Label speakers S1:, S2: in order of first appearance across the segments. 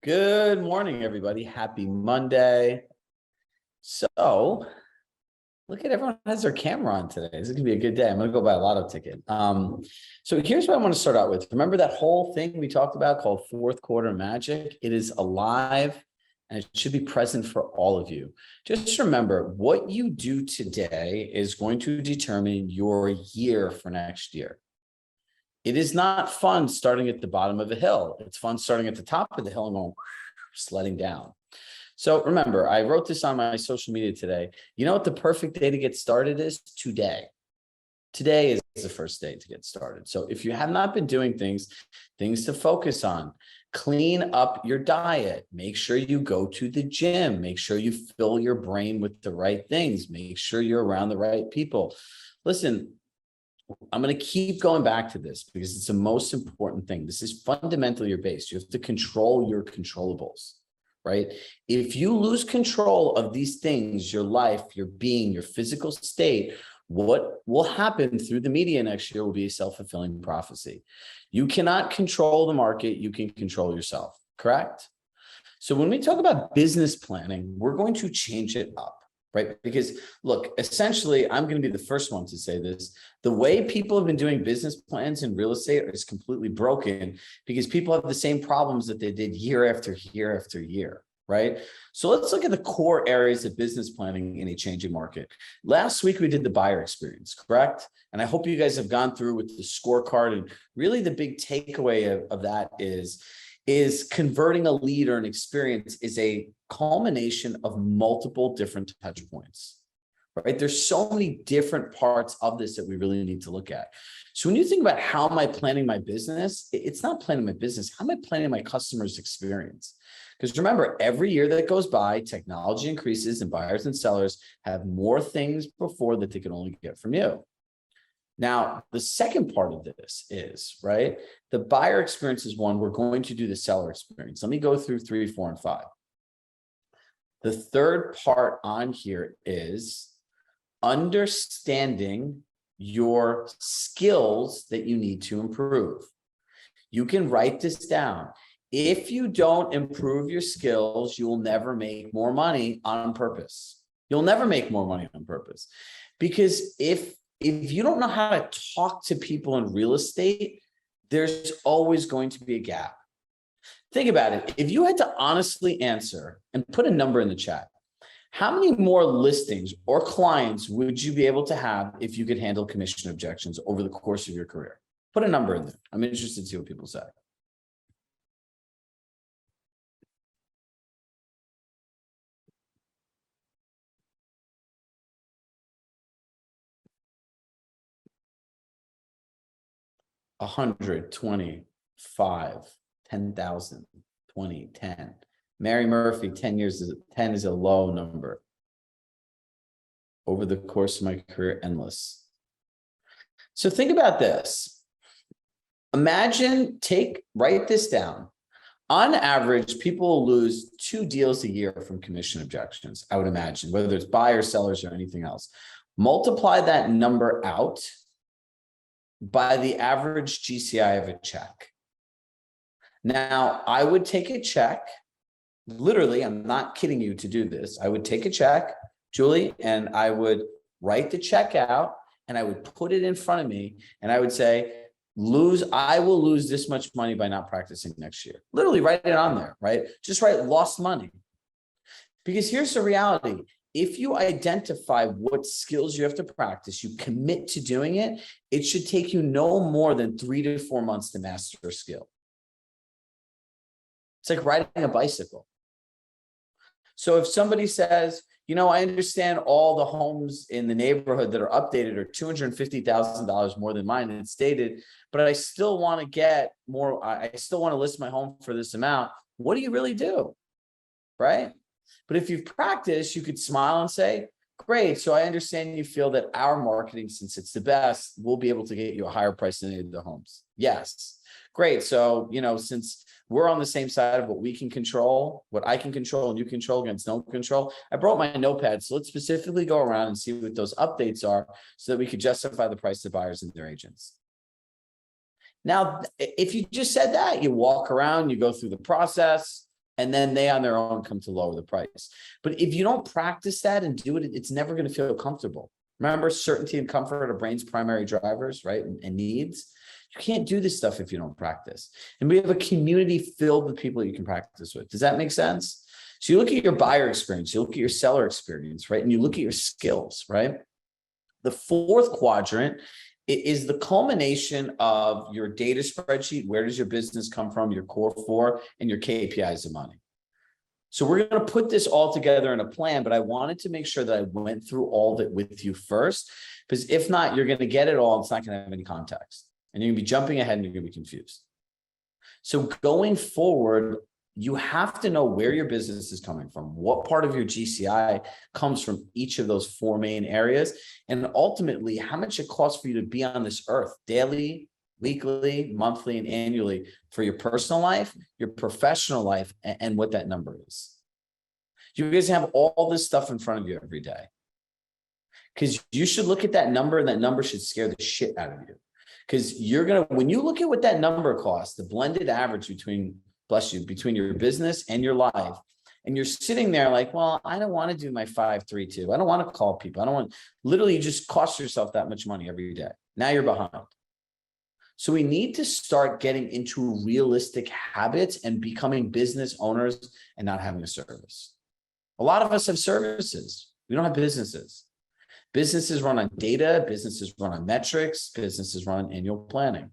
S1: Good morning, everybody. Happy Monday. So, look at everyone has their camera on today. This is gonna be a good day. I'm gonna go buy a lotto ticket. So here's what I want to start out with. Remember that whole thing we talked about called fourth quarter magic? It is alive and it should be present for all of you. Just remember, what you do today is going to determine your year for next year. It is not fun starting at the bottom of a hill. It's fun starting at the top of the hill and going sledding down. So remember, I wrote this on my social media today. You know what the perfect day to get started is? Today. Today is the first day to get started. So if you have not been doing things to focus on, clean up your diet, make sure you go to the gym, make sure you fill your brain with the right things, make sure you're around the right people. Listen, I'm going to keep going back to this because it's the most important thing. This is fundamentally your base. You have to control your controllables, right? If you lose control of these things, your life, your being, your physical state, what will happen through the media next year will be a self-fulfilling prophecy. You cannot control the market. You can control yourself, correct? So when we talk about business planning, we're going to change it up. Right? Because look, essentially, I'm going to be the first one to say this. The way people have been doing business plans in real estate is completely broken because people have the same problems that they did year after year after year, right? So let's look at the core areas of business planning in a changing market. Last week, we did the buyer experience, correct? And I hope you guys have gone through with the scorecard. And really the big takeaway of that is converting a lead or an experience is a culmination of multiple different touch points, right? There's so many different parts of this that we really need to look at. So when you think about how am I planning my business, it's not planning my business. How am I planning my customer's experience? Because remember, every year that goes by, technology increases and buyers and sellers have more things before that they can only get from you. Now, the second part of this is, right, the buyer experience is one. We're going to do the seller experience. Let me go through 3, 4, and 5. The third part on here is understanding your skills that you need to improve. You can write this down. If you don't improve your skills, you will never make more money on purpose. You'll never make more money on purpose. Because if you don't know how to talk to people in real estate, there's always going to be a gap. Think about it. If you had to honestly answer and put a number in the chat, how many more listings or clients would you be able to have if you could handle commission objections over the course of your career? Put a number in there. I'm interested to see what people say. $100, $20, $5, $10,000, $20, $10. Mary Murphy, 10 is a low number. Over the course of my career, endless. So think about this. Imagine, write this down. On average, people will lose 2 deals a year from commission objections, I would imagine, whether it's buyers, sellers, or anything else. Multiply that number out by the average GCI of a check. Now, I would take a check, literally, I'm not kidding you to do this. I would take a check, Julie, and I would write the check out and I would put it in front of me and I would say, I will lose this much money by not practicing next year. Literally write it on there, right? Just write lost money. Because here's the reality. If you identify what skills you have to practice, you commit to doing it, it should take you no more than 3 to 4 months to master a skill. It's like riding a bicycle. So if somebody says, I understand all the homes in the neighborhood that are updated are $250,000 more than mine, and it's stated, but I still want to get more. I still want to list my home for this amount. What do you really do? Right? But if you've practiced, you could smile and say, great. So I understand you feel that our marketing, since it's the best, will be able to get you a higher price than any of the homes. Yes. Great. So, since we're on the same side of what we can control, what I can control and you control against no control, I brought my notepad. So let's specifically go around and see what those updates are so that we could justify the price to buyers and their agents. Now, if you just said that, you walk around, you go through the process, And then they on their own come to lower the price. But if you don't practice that and do it, it's never going to feel comfortable. Remember, certainty and comfort are brain's primary drivers, right? And needs. You can't do this stuff if you don't practice. And we have a community filled with people you can practice with. Does that make sense? So you look at your buyer experience, you look at your seller experience, right? And you look at your skills, right? The fourth quadrant is the culmination of your data spreadsheet. Where does your business come from? Your core four and your KPIs of money. So we're going to put this all together in a plan, but I wanted to make sure that I went through all of it with you first, because if not, you're going to get it all. And it's not going to have any context and you're going to be jumping ahead and you're going to be confused. So going forward, you have to know where your business is coming from, what part of your GCI comes from each of those four main areas, and ultimately how much it costs for you to be on this earth daily, weekly, monthly, and annually for your personal life, your professional life, and what that number is. You guys have all this stuff in front of you every day, because you should look at that number, and that number should scare the shit out of you. Because you're going to, when you look at what that number costs, the blended average between, bless you, between your business and your life, and you're sitting there like, well, I don't want to do my 5-3-2. I don't want to call people. I don't want, literally, you just cost yourself that much money every day. Now you're behind. So we need to start getting into realistic habits and becoming business owners and not having a service. A lot of us have services. We don't have businesses. Businesses run on data, businesses run on metrics, businesses run on annual planning.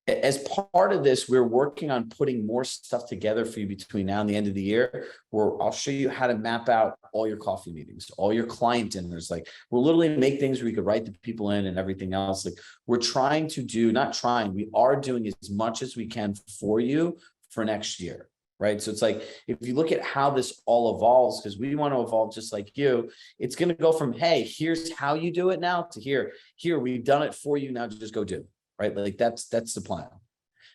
S1: As part of this, we're working on putting more stuff together for you between now and the end of the year, where I'll show you how to map out all your coffee meetings, all your client dinners. Like, we'll literally make things where you could write the people in and everything else. Like, we're trying to do, not trying, we are doing as much as we can for you for next year, right? So it's like, if you look at how this all evolves, because we want to evolve just like you, it's going to go from, hey, here's how you do it now, to here, we've done it for you, now just go do it. Right? Like that's the plan,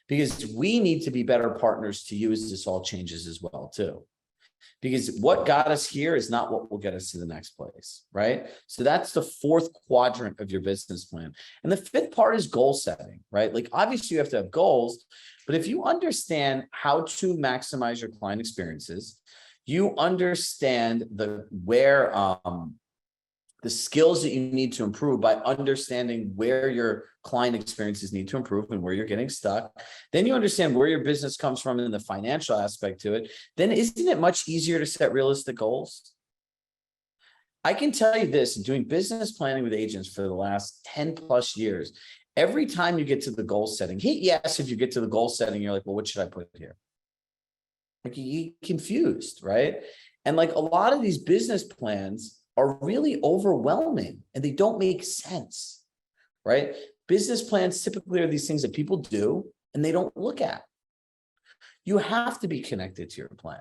S1: because we need to be better partners to you as this all changes as well too, because what got us here is not what will get us to the next place. Right? So that's the fourth quadrant of your business plan. And the fifth part is goal setting, right? Like, obviously you have to have goals, but if you understand how to maximize your client experiences, you understand the skills that you need to improve by understanding where your client experiences need to improve and where you're getting stuck. Then you understand where your business comes from and the financial aspect to it. Then isn't it much easier to set realistic goals? I can tell you this, doing business planning with agents for the last 10 plus years, every time you get to the goal setting, yes, if you get to the goal setting, you're like, well, what should I put here? Like, you get confused, right? And like, a lot of these business plans are really overwhelming and they don't make sense, right? Business plans typically are these things that people do and they don't look at. You have to be connected to your plan,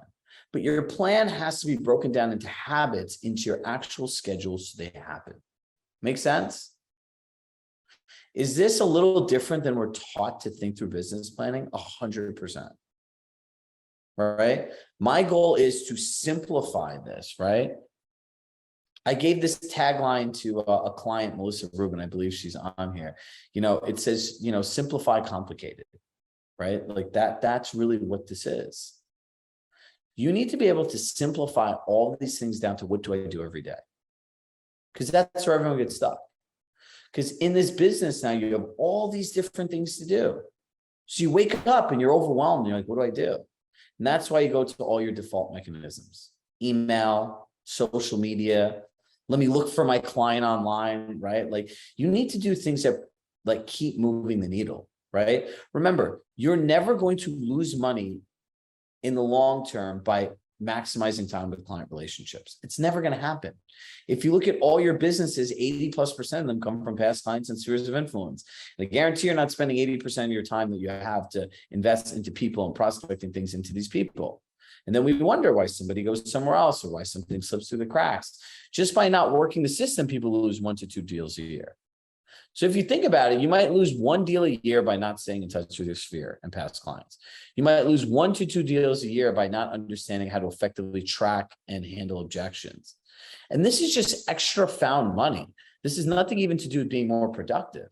S1: but your plan has to be broken down into habits, into your actual schedule so they happen. Make sense? Is this a little different than we're taught to think through business planning? 100%. Right? My goal is to simplify this, right? I gave this tagline to a client, Melissa Rubin, I believe she's on here. It says, simplify complicated, right? Like that's really what this is. You need to be able to simplify all these things down to, what do I do every day? Because that's where everyone gets stuck. Because in this business now, you have all these different things to do. So you wake up and you're overwhelmed. You're like, what do I do? And that's why you go to all your default mechanisms: email, social media. Let me look for my client online, right? Like, you need to do things that like keep moving the needle, right? Remember, you're never going to lose money in the long term by maximizing time with client relationships. It's never going to happen. If you look at all your businesses, 80+% of them come from past clients and spheres of influence. And I guarantee you're not spending 80% of your time that you have to invest into people and prospecting things into these people. And then we wonder why somebody goes somewhere else or why something slips through the cracks. Just by not working the system, people lose 1 to 2 deals a year. So if you think about it, you might lose 1 deal a year by not staying in touch with your sphere and past clients. You might lose 1 to 2 deals a year by not understanding how to effectively track and handle objections. And this is just extra found money. This is nothing even to do with being more productive.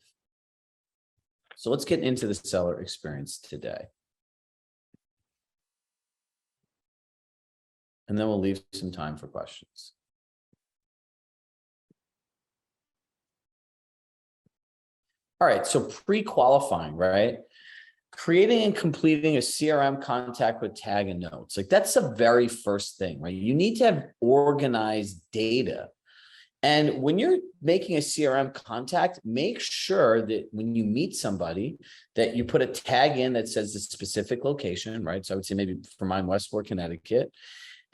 S1: So let's get into the seller experience today. and then we'll leave some time for questions. All right, so pre-qualifying, right? Creating and completing a CRM contact with tag and notes. Like that's the very first thing, right? You need to have organized data. And when you're making a CRM contact, make sure that when you meet somebody that you put a tag in that says the specific location, right? So I would say maybe for mine, Westport, Connecticut.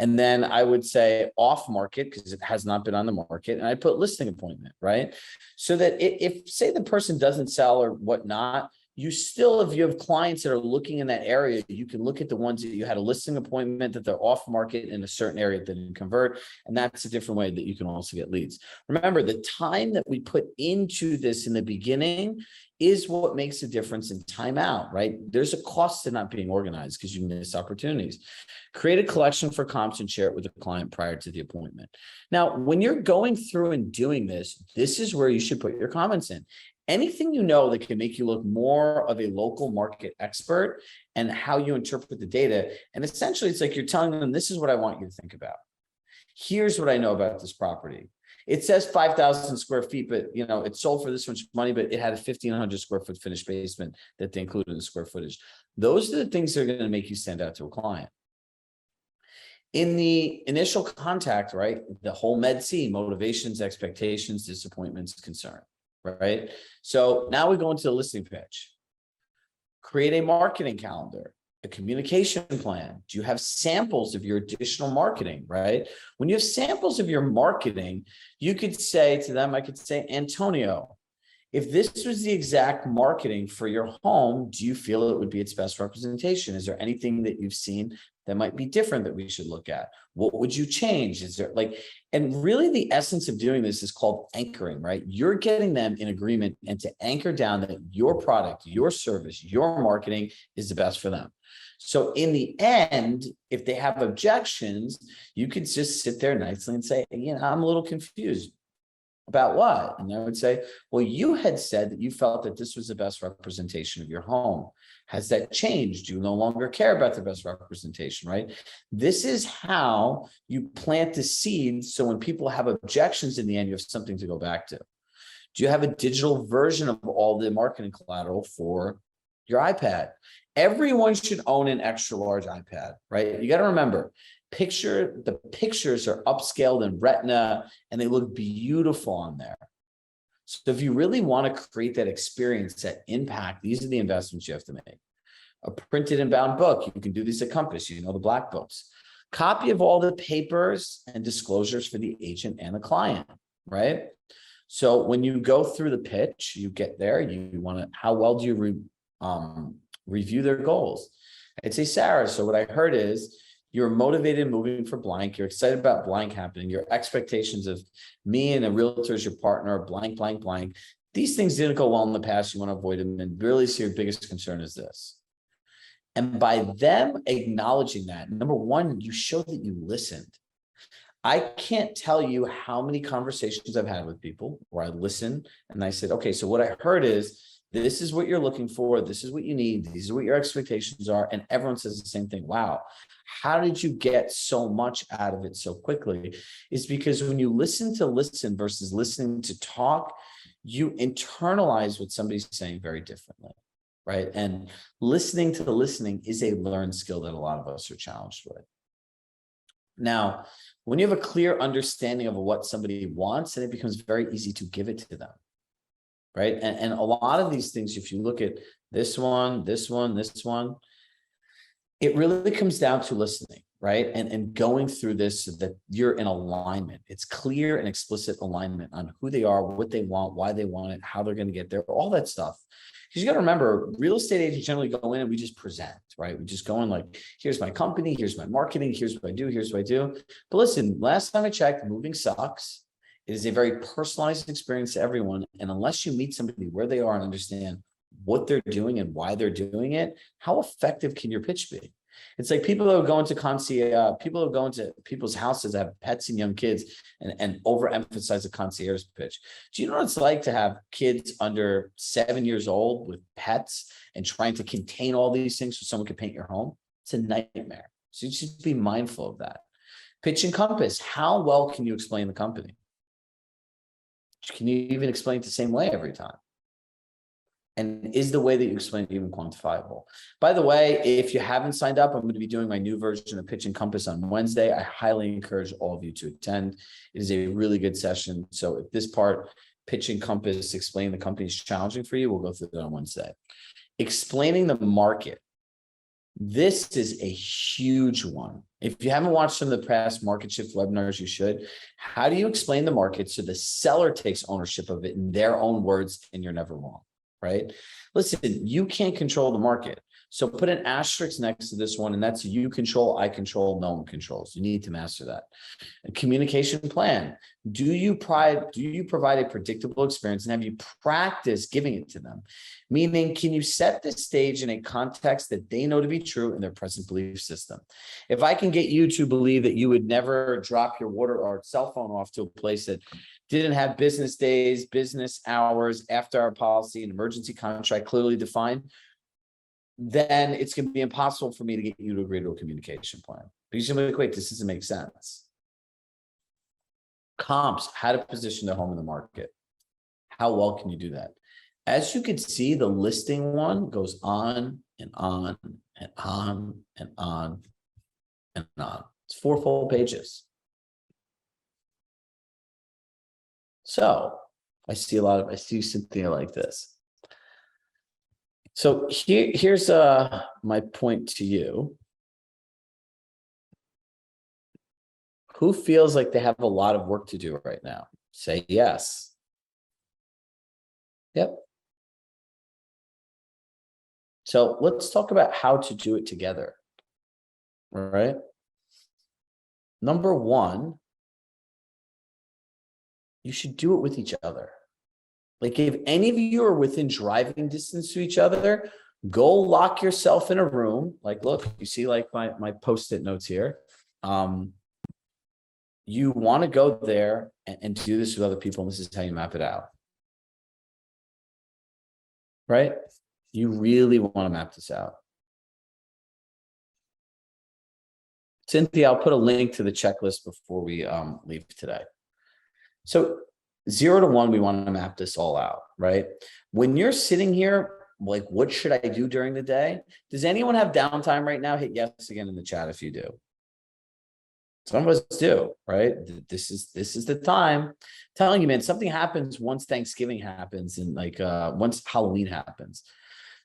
S1: And then I would say off market because it has not been on the market. And I put listing appointment, right? So that if say the person doesn't sell or whatnot, you still, if you have clients that are looking in that area, you can look at the ones that you had a listing appointment that they're off market in a certain area that didn't convert. And that's a different way that you can also get leads. Remember, the time that we put into this in the beginning is what makes a difference in time out, right? There's a cost to not being organized because you miss opportunities. Create a collection for comps and share it with the client prior to the appointment. Now, when you're going through and doing this, this is where you should put your comments in. Anything you know that can make you look more of a local market expert and how you interpret the data. And essentially, it's like you're telling them, this is what I want you to think about. Here's what I know about this property. It says 5,000 square feet, but it sold for this much money, but it had a 1,500 square foot finished basement that they included in the square footage. Those are the things that are going to make you stand out to a client. In the initial contact, right, the whole Med-C, motivations, expectations, disappointments, concern, right? So now we go into the listing pitch. Create a marketing calendar, a communication plan. Do you have samples of your additional marketing, right? When you have samples of your marketing, you could say to them, I could say, Antonio, if this was the exact marketing for your home, do you feel it would be its best representation? Is there anything that you've seen that might be different that we should look at? What would you change? Is there and really the essence of doing this is called anchoring, right? You're getting them in agreement and to anchor down that your product, your service, your marketing is the best for them. So in the end, if they have objections, you could just sit there nicely and say, I'm a little confused. About what? And I would say, well, you had said that you felt that this was the best representation of your home. Has that changed? You no longer care about the best representation, right? This is how you plant the seeds. So when people have objections in the end, you have something to go back to. Do you have a digital version of all the marketing collateral for your iPad? Everyone should own an extra large iPad, right? You got to remember, the pictures are upscaled in Retina and they look beautiful on there. So if you really want to create that experience, that impact, these are the investments you have to make. A printed and bound book, you can do these at Compass, the black books. Copy of all the papers and disclosures for the agent and the client, right? So when you go through the pitch, you get there, you want to, how well do you review their goals? I'd say, Sarah, so what I heard is, you're motivated moving for blank. You're excited about blank happening. Your expectations of me and a realtor as your partner are blank, blank, blank. These things didn't go well in the past. You want to avoid them. And really, so your biggest concern is this. And by them acknowledging that, number one, you show that you listened. I can't tell you how many conversations I've had with people where I listened and I said, okay, so what I heard is, this is what you're looking for. This is what you need. These are what your expectations are. And everyone says the same thing. Wow, how did you get so much out of it so quickly? Is because when you listen to listen versus listening to talk, you internalize what somebody's saying very differently, right? And listening to the listening is a learned skill that a lot of us are challenged with. Now, when you have a clear understanding of what somebody wants, then it becomes very easy to give it to them. Right. And a lot of these things, if you look at this one, it really comes down to listening, right? And going through this so that you're in alignment. It's clear and explicit alignment on who they are, what they want, why they want it, how they're going to get there, all that stuff. Because you got to remember, real estate agents generally go in and we just present, right? We just go in like, here's my company, here's my marketing, here's what I do, here's what I do. But listen, last time I checked, moving sucks. It is a very personalized experience to everyone. And unless you meet somebody where they are and understand what they're doing and why they're doing it, how effective can your pitch be? It's like people who go into people who go into people's houses that have pets and young kids and overemphasize the concierge pitch. Do you know what it's like to have kids under 7 years old with pets and trying to contain all these things so someone can paint your home? It's a nightmare. So you should be mindful of that. Pitch and compass. How well can you explain the company? Can you even explain it the same way every time? And is the way that you explain it even quantifiable? By the way, if you haven't signed up, I'm going to be doing my new version of Pitch and Compass on Wednesday. I highly encourage all of you to attend. It is a really good session. So if this part, Pitch and Compass, explain the company, is challenging for you, we'll go through that on Wednesday. Explaining the market. This is a huge one. If you haven't watched some of the past market shift webinars, you should. How do you explain the market so the seller takes ownership of it in their own words and you're never wrong, right? Listen, you can't control the market. So put an asterisk next to this one, and that's you control, I control, no one controls. You need to master that. A communication plan. Do you provide a predictable experience, and have you practiced giving it to them? Meaning, can you set the stage in a context that they know to be true in their present belief system? If I can get you to believe that you would never drop your water or cell phone off to a place that didn't have business days, business hours, after our policy, an emergency contract clearly defined, then it's going to be impossible for me to get you to agree to a communication plan. Because you're like, wait, this doesn't make sense. Comps, how to position the home in the market. How well can you do that? As you can see, the listing one goes on and on and on and on and on. It's 4 full pages. So I see Cynthia like this. So here's my point to you. Who feels like they have a lot of work to do right now? Say yes. Yep. So let's talk about how to do it together. All right. Number one, you should do it with each other. Like if any of you are within driving distance to each other, go lock yourself in a room. Like, look, you see like my Post-it notes here. You want to go there and do this with other people, and this is how you map it out. Right? You really want to map this out. Cynthia, I'll put a link to the checklist before we leave today. So 0 to 1, we want to map this all out, right? When you're sitting here, like, what should I do during the day? Does anyone have downtime right now? Hit yes again in the chat if you do. Some of us do, right? This is the time. I'm telling you, man, something happens once Thanksgiving happens and like once Halloween happens.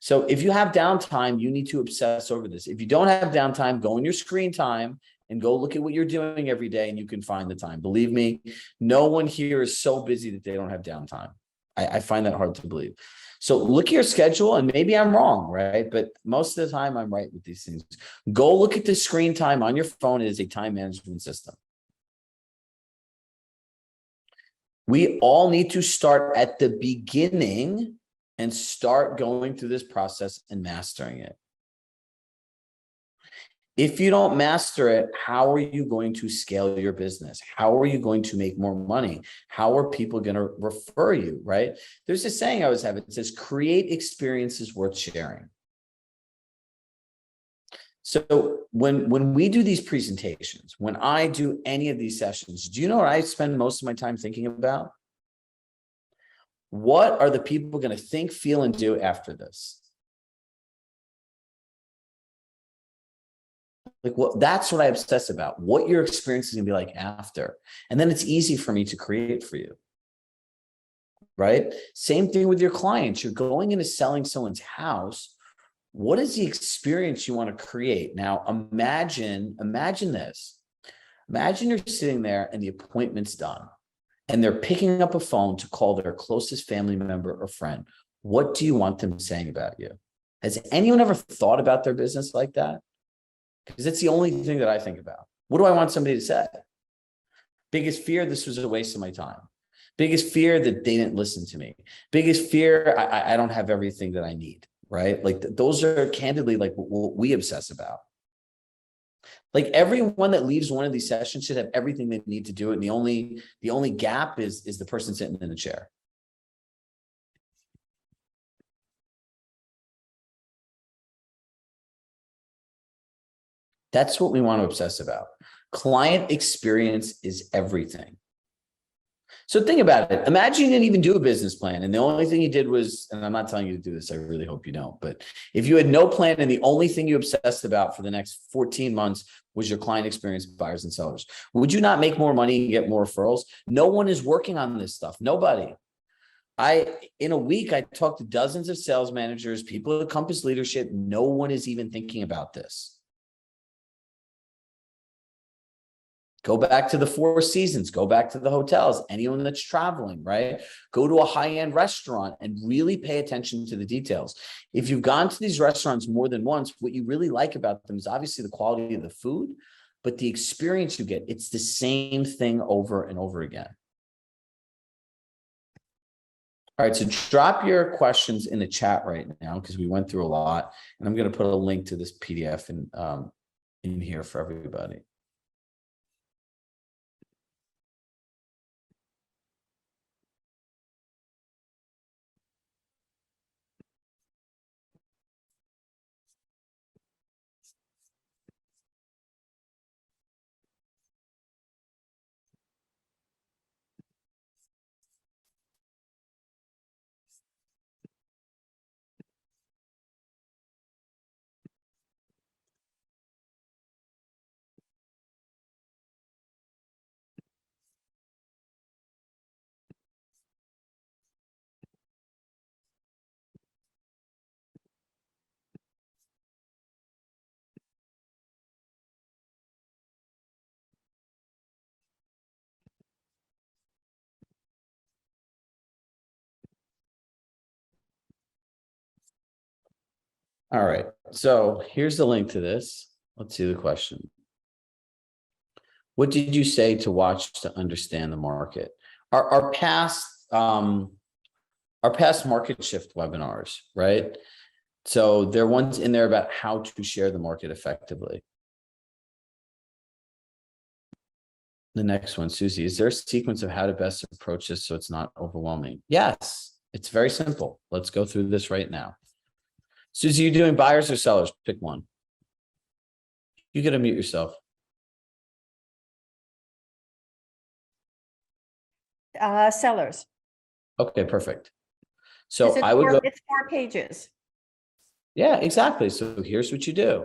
S1: So if you have downtime, you need to obsess over this. If you don't have downtime, go in your screen time and go look at what you're doing every day, and you can find the time. Believe me, no one here is so busy that they don't have downtime. I find that hard to believe. So look at your schedule, and maybe I'm wrong, right? But most of the time I'm right with these things. Go look at the screen time on your phone. It is a time management system. We all need to start at the beginning and start going through this process and mastering it. If you don't master it, how are you going to scale your business? How are you going to make more money? How are people going to refer you, right? There's this saying I always have. It says, create experiences worth sharing. So when we do these presentations, when I do any of these sessions, do you know what I spend most of my time thinking about? What are the people going to think, feel, and do after this? Like that's what I obsess about, what your experience is gonna be like after. And then it's easy for me to create for you, right? Same thing with your clients. You're going into selling someone's house. What is the experience you want to create? Now, imagine this. Imagine you're sitting there and the appointment's done and they're picking up a phone to call their closest family member or friend. What do you want them saying about you? Has anyone ever thought about their business like that? Because it's the only thing that I think about. What do I want somebody to say? Biggest fear, this was a waste of my time. Biggest fear that they didn't listen to me. Biggest fear, I don't have everything that I need, right? Like those are candidly like what we obsess about. Like everyone that leaves one of these sessions should have everything they need to do it. And the only gap is the person sitting in the chair. That's what we want to obsess about. Client experience is everything. So think about it. Imagine you didn't even do a business plan. And the only thing you did was, and I'm not telling you to do this, I really hope you don't, but if you had no plan and the only thing you obsessed about for the next 14 months was your client experience, buyers and sellers, would you not make more money and get more referrals? No one is working on this stuff. Nobody. In a week, I talked to dozens of sales managers, people at Compass Leadership. No one is even thinking about this. Go back to the Four Seasons, go back to the hotels, anyone that's traveling, right? Go to a high-end restaurant and really pay attention to the details. If you've gone to these restaurants more than once, what you really like about them is obviously the quality of the food, but the experience you get, it's the same thing over and over again. All right, so drop your questions in the chat right now because we went through a lot, and I'm going to put a link to this PDF in here for everybody. All right, so here's the link to this. Let's see the question. What did you say to watch to understand the market? Our past market shift webinars, right? So there are ones in there about how to share the market effectively. The next one, Susie, is there a sequence of how to best approach this so it's not overwhelming? Yes, it's very simple. Let's go through this right now. Susie, you doing buyers or sellers? Pick one. You got to mute yourself.
S2: Sellers.
S1: Okay, perfect. So I would go.
S2: It's 4 pages.
S1: Yeah, exactly. So here's what you do.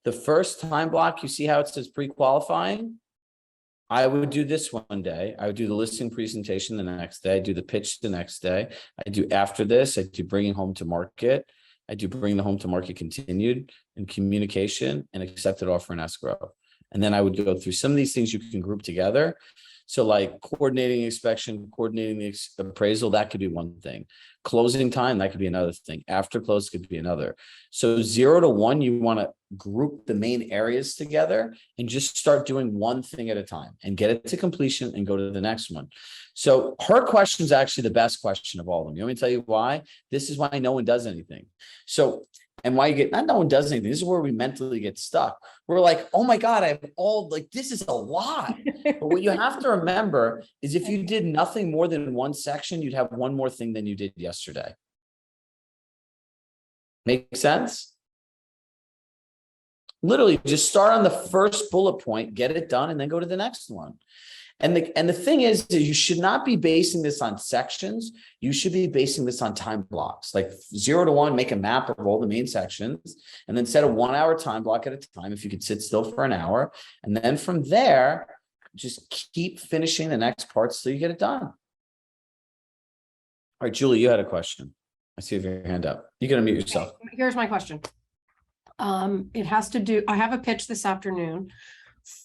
S1: The first time block, you see how it says pre-qualifying? I would do this one day. I would do the listing presentation the next day. I do the pitch the next day. I do after this, I do bringing home to market. I do bring the home to market continued and communication and accepted offer and escrow. And then I would go through some of these things you can group together. So like coordinating inspection, coordinating the appraisal, that could be one thing. Closing time, that could be another thing. After close could be another. So 0 to 1, you want to group the main areas together and just start doing one thing at a time and get it to completion and go to the next one. So her question is actually the best question of all of them. You want me to tell you why? This is why no one does anything. So, and why you get, not no one does anything. This is where we mentally get stuck. We're like, oh my God, I have all, like, this is a lot. But what you have to remember is if you did nothing more than one section, you'd have one more thing than you did yesterday. Make sense? Literally just start on the first bullet point, get it done, and then go to the next one. And the thing is you should not be basing this on sections. You should be basing this on time blocks, like 0 to 1, make a map of all the main sections, and then set a 1-hour time block at a time if you could sit still for an hour. And then from there, just keep finishing the next part so you get it done. All right, Julie, you had a question. I see your hand up. You got to mute yourself.
S3: Okay, here's my question. It has to do, I have a pitch this afternoon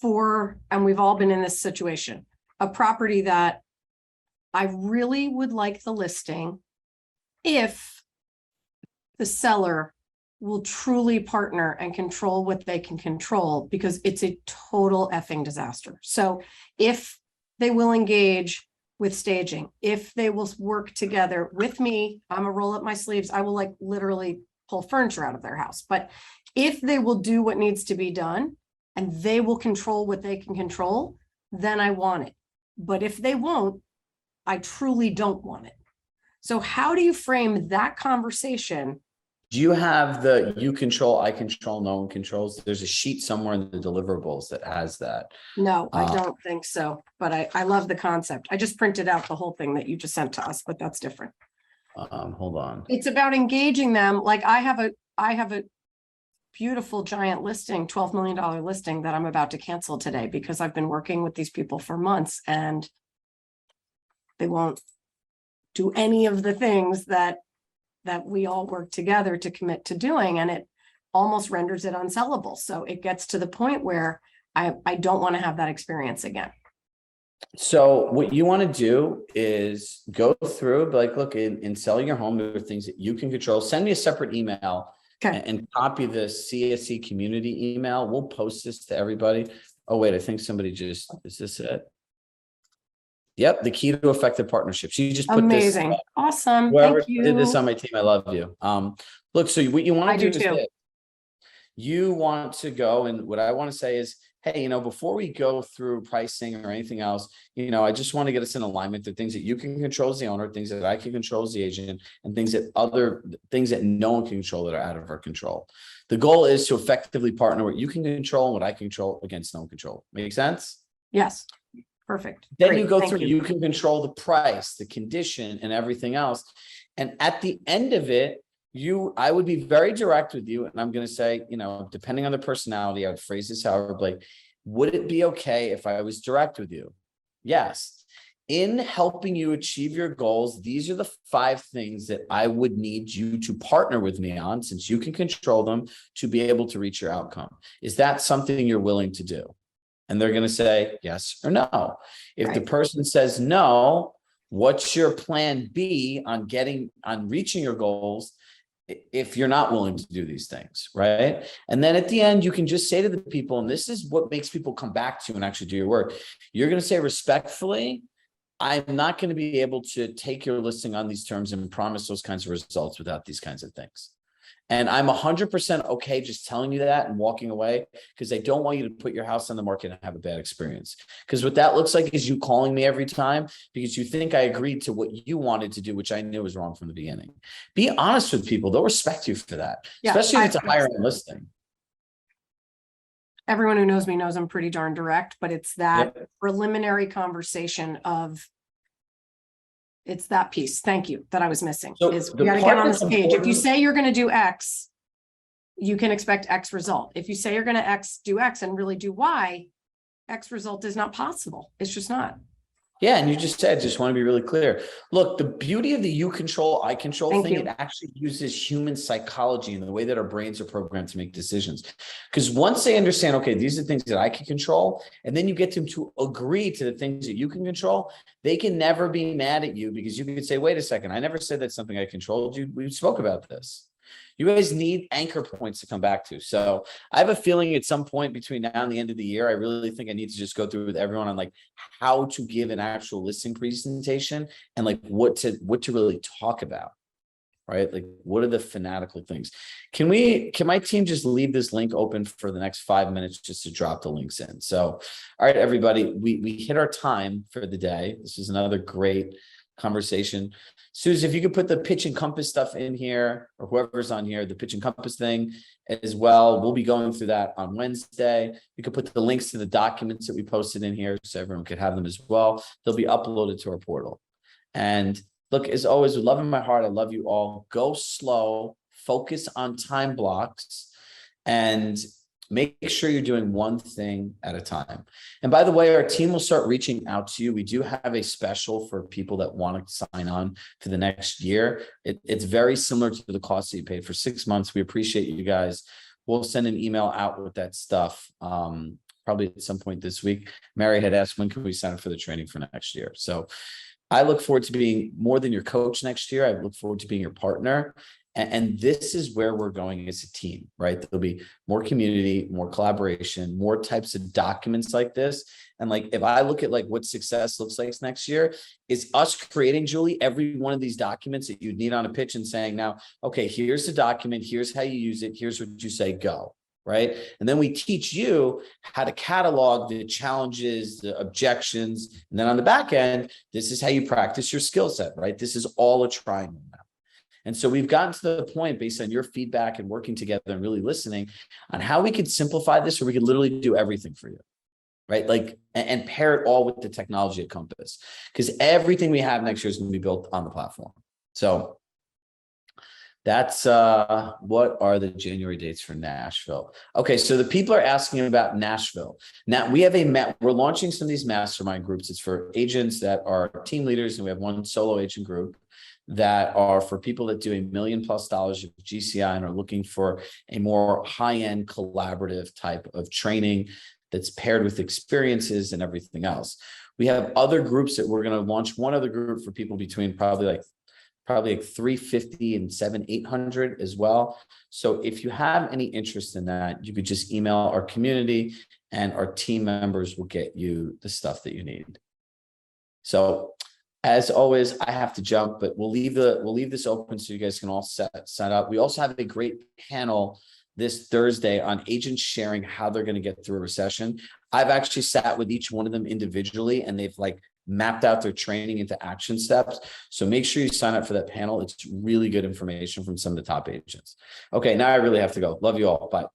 S3: for, and we've all been in this situation, a property that I really would like the listing if the seller will truly partner and control what they can control, because it's a total effing disaster. So if they will engage with staging, if they will work together with me, I'm a roll up my sleeves. I will like literally pull furniture out of their house. But if they will do what needs to be done and they will control what they can control, then I want it. But if they won't, I truly don't want it. So how do you frame that conversation
S1: Do you have the you control, I control, no one controls? There's a sheet somewhere in the deliverables that has that.
S3: No, I
S1: Uh,
S3: don't think so, but I love the concept. I just printed out the whole thing that you just sent to us, but that's different.
S1: Hold on.
S3: It's about engaging them. Like I have a beautiful giant listing, $12 million listing that I'm about to cancel today because I've been working with these people for months and they won't do any of the things that we all work together to commit to doing, and it almost renders it unsellable. So it gets to the point where I don't want to have that experience again.
S1: So what you want to do is go through, be like, look, in selling your home, there are things that you can control. Send me a separate email
S3: Okay.
S1: and copy the CSE community email. We'll post this to everybody. Oh, wait, I think somebody just, is this it? Yep, the key to effective partnerships. You just put
S3: Amazing.
S1: this.
S3: Awesome.
S1: Whoever
S3: Thank you.
S1: did this on my team, I love you. Look, so what you
S3: I
S1: want to
S3: do
S1: do is
S3: too.
S1: this. You want to go, and what I want to say is, hey, before we go through pricing or anything else, I just want to get us in alignment. The things that you can control as the owner, things that I can control as the agent, and things that no one can control that are out of our control. The goal is to effectively partner what you can control and what I control against no one control. Make sense?
S3: Yes. Perfect.
S1: Then
S3: Great.
S1: you go
S3: Thank
S1: through, you can control the price, the condition, and everything else. And at the end of it, I would be very direct with you. And I'm going to say, depending on the personality, I would phrase this however, like, would it be okay if I was direct with you? Yes. In helping you achieve your goals, these are the 5 things that I would need you to partner with me on, since you can control them, to be able to reach your outcome. Is that something you're willing to do? And they're going to say yes or no. If the person says no, what's your plan B on reaching your goals if you're not willing to do these things, right? And then at the end, you can just say to the people, and this is what makes people come back to you and actually do your work. You're going to say respectfully, I'm not going to be able to take your listing on these terms and promise those kinds of results without these kinds of things. And I'm 100% okay just telling you that and walking away, because I don't want you to put your house on the market and have a bad experience. Because what that looks like is you calling me every time because you think I agreed to what you wanted to do, which I knew was wrong from the beginning. Be honest with people. They'll respect you for that, especially if it's a higher end listing.
S3: Everyone who knows me knows I'm pretty darn direct, but it's that preliminary conversation of it's that piece. Thank you that I was missing.
S1: So
S3: We got to get on the same page. If you say you're going to do X, you can expect X result. If you say you're going to do X and really do Y, X result is not possible. It's just not.
S1: Yeah, and you just want to be really clear. Look, the beauty of the you control, I control thing, it actually uses human psychology and the way that our brains are programmed to make decisions. Because once they understand, okay, these are the things that I can control, and then you get them to agree to the things that you can control, they can never be mad at you, because you can say, wait a second, I never said that's something I controlled. We spoke about this. You guys need anchor points to come back to. So I have a feeling at some point between now and the end of the year, I really think I need to just go through with everyone on like how to give an actual listing presentation and like what to really talk about, right? Like what are the fanatical things? Can my team just leave this link open for the next 5 minutes just to drop the links in? So, all right, everybody, we hit our time for the day. This is another great conversation. Susan, if you could put the pitch and compass stuff in here, or whoever's on here, the pitch and compass thing as well. We'll be going through that on Wednesday. You could put the links to the documents that we posted in here so everyone could have them as well. They'll be uploaded to our portal. And look, as always, with love in my heart, I love you all. Go slow, focus on time blocks, and make sure you're doing one thing at a time. And by the way, our team will start reaching out to you. We do have a special for people that want to sign on for the next year. It's very similar to the cost that you paid for 6 months. We appreciate you guys. We'll send an email out with that stuff probably at some point this week. Mary had asked, when can we sign up for the training for next year? So I look forward to being more than your coach next year. I look forward to being your partner. And this is where we're going as a team, right? There'll be more community, more collaboration, more types of documents like this. And like, if I look at like what success looks like next year, is us creating, Julie, every one of these documents that you'd need on a pitch and saying now, okay, here's the document, here's how you use it, here's what you say, go, right? And then we teach you how to catalog the challenges, the objections. And then on the back end, this is how you practice your skill set, right? This is all a triangle now. And so we've gotten to the point based on your feedback and working together and really listening on how we could simplify this, so we could literally do everything for you. Right? Like, and pair it all with the technology at Compass, because everything we have next year is going to be built on the platform. So that's what are the January dates for Nashville? Okay, so the people are asking about Nashville. Now we have we're launching some of these mastermind groups. It's for agents that are team leaders, and we have one solo agent group that are for people that do $1 million+ of GCI and are looking for a more high-end collaborative type of training that's paired with experiences and everything else. We have other groups that we're going to launch. One other group for people between probably like 350 and 800 as well. So if you have any interest in that, you could just email our community and our team members will get you the stuff that you need. So as always, I have to jump, but we'll leave this open so you guys can all sign up. We also have a great panel this Thursday on agents sharing how they're going to get through a recession. I've actually sat with each one of them individually, and they've like mapped out their training into action steps. So make sure you sign up for that panel. It's really good information from some of the top agents. Okay, now I really have to go. Love you all. Bye.